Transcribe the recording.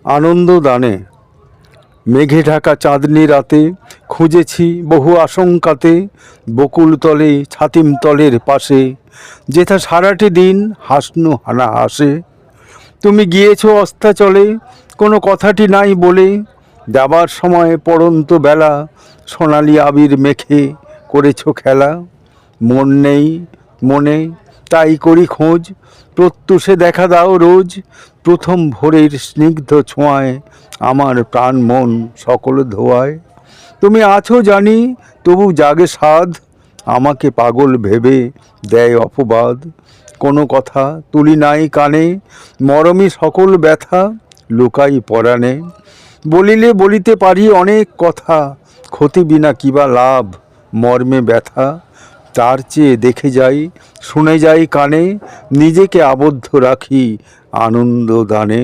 আনন্দ দানে। মেঘে ঢাকা চাঁদনি রাতে খুঁজেছি বহু আশঙ্কাতে, বকুল তলে ছাতিম তলের পাশে, যেথা সারাটি দিন হাসনু হানা হাসে। তুমি গিয়েছো অস্তাচলে, কোনো কথাটি নাই বলে, যাবার সময় পড়ন্ত বেলা সোনালি আবির মেখে করেছো খেলা। মন নেই মনে, তাই করি খোঁজ, প্রত্যুষে দেখা দাও রোজ, প্রথম ভোরের স্নিগ্ধ ছোঁয়ায় আমার প্রাণ মন সকল ধোয়ায়। তুমি আছো জানি, তবু জাগে সাধ, আমাকে পাগল ভেবে দেয় অপবাদ। কোনো কথা তুলি নাই কানে, মরমী সকল ব্যথা লুকাই পরাণে। বলিলে বলিতে পারি অনেক কথা, ক্ষতি বিনা কিবা লাভ, মর্মে ব্যথা। তার চেয়ে দেখে যাই, শুনে যাই কানে, নিজেকে আবদ্ধ রাখি আনন্দ দানে।